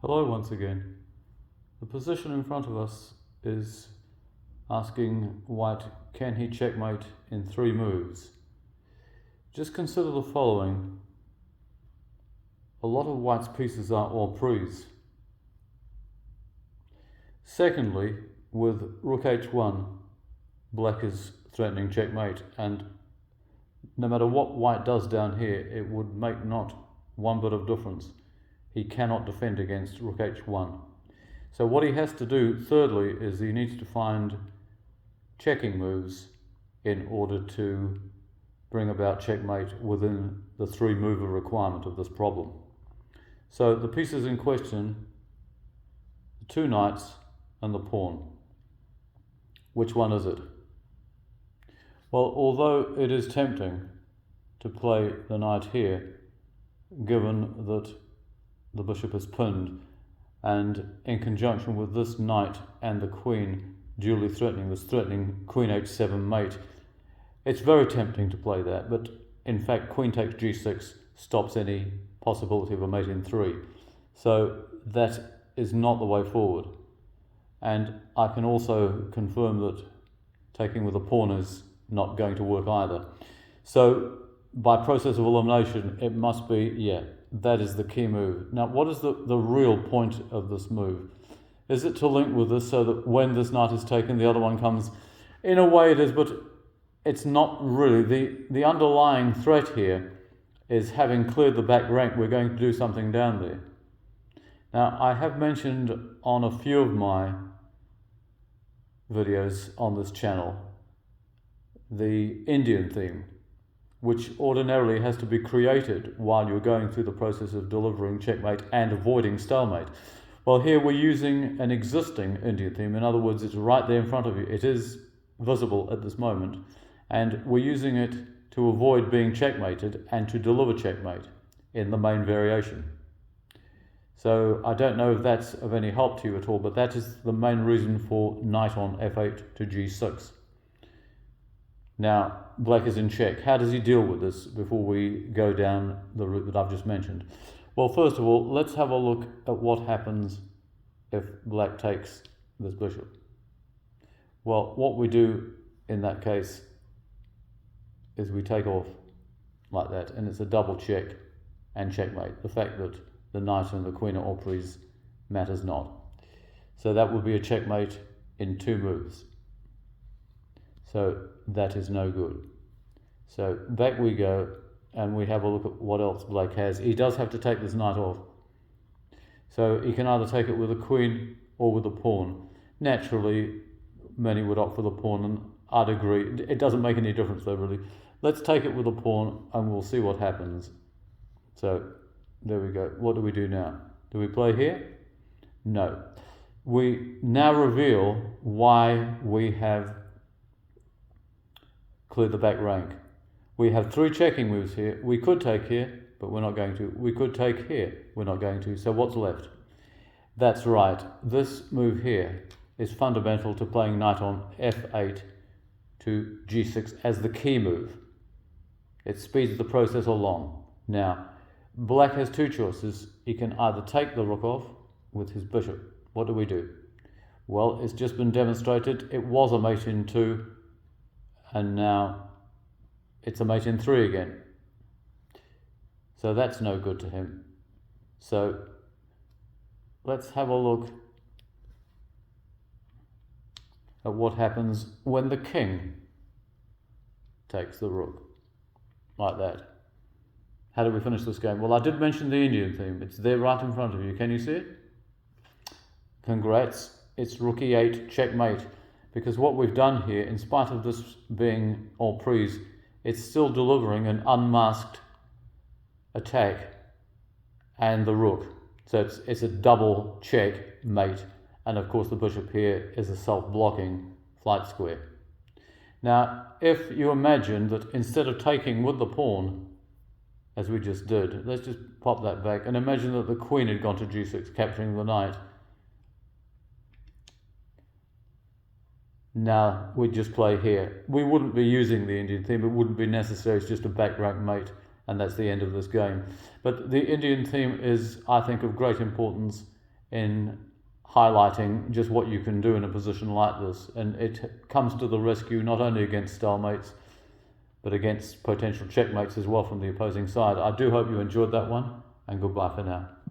Hello once again. The position in front of us is asking white, can he checkmate in 3 moves? Just consider the following. A lot of white's pieces are hors prise. Secondly, with rook h1, black is threatening checkmate, and no matter what white does down here, it would make not one bit of difference. He cannot defend against rook h1. So what he has to do, thirdly, is he needs to find checking moves in order to bring about checkmate within the 3-mover requirement of this problem. So the pieces in question, the 2 knights and the pawn. Which one is it? Well, although it is tempting to play the knight here, given that the bishop is pinned, and in conjunction with this knight and the queen duly threatening, this threatening queen h7 mate, it's very tempting to play that, but in fact queen takes g6 stops any possibility of a mate in 3. So that is not the way forward. And I can also confirm that taking with a pawn is not going to work either. So by process of elimination, it must be, that is the key move. Now, what is the real point of this move? Is it to link with this so that when this knight is taken, the other one comes? In a way it is, but it's not really. The underlying threat here is, having cleared the back rank, we're going to do something down there. Now, I have mentioned on a few of my videos on this channel the Indian theme, which ordinarily has to be created while you're going through the process of delivering checkmate and avoiding stalemate. Well, here we're using an existing Indian theme. In other words, it's right there in front of you. It is visible at this moment, and we're using it to avoid being checkmated and to deliver checkmate in the main variation. So I don't know if that's of any help to you at all, but that is the main reason for knight on f8 to g6. Now, black is in check. How does he deal with this before we go down the route that I've just mentioned? Well, first of all, let's have a look at what happens if black takes this bishop. Well, what we do in that case is we take off like that, and it's a double check and checkmate. The fact that the knight and the queen are hors prise matters not. So that would be a checkmate in 2 moves. So that is no good. So back we go, and we have a look at what else black has. He does have to take this knight off. So he can either take it with a queen or with a pawn. Naturally, many would opt for the pawn, and I'd agree. It doesn't make any difference though, really. Let's take it with a pawn, and we'll see what happens. So there we go. What do we do now? Do we play here? No. We now reveal why we have clear the back rank. We have 3 checking moves here. We could take here, but we're not going to. We could take here. We're not going to. So what's left? That's right. This move here is fundamental to playing knight on f8 to g6 as the key move. It speeds the process along. Now, black has 2 choices. He can either take the rook off with his bishop. What do we do? Well, it's just been demonstrated. It was a mate in 2. And now it's a mate in 3 again. So that's no good to him. So let's have a look at what happens when the king takes the rook, like that. How do we finish this game? Well, I did mention the Indian theme. It's there right in front of you. Can you see it? Congrats. It's rook e8 checkmate. Because what we've done here, in spite of this being hors prise, it's still delivering an unmasked attack and the rook. So it's a double check mate. And of course the bishop here is a self-blocking flight square. Now, if you imagine that instead of taking with the pawn, as we just did, let's just pop that back, and imagine that the queen had gone to g6, capturing the knight. Now we'd just play here. We wouldn't be using the Indian theme. It wouldn't be necessary. It's just a back rank mate, and that's the end of this game. But the Indian theme is, I think, of great importance in highlighting just what you can do in a position like this, and it comes to the rescue not only against stalemates but against potential checkmates as well from the opposing side. I do hope you enjoyed that one, and goodbye for now.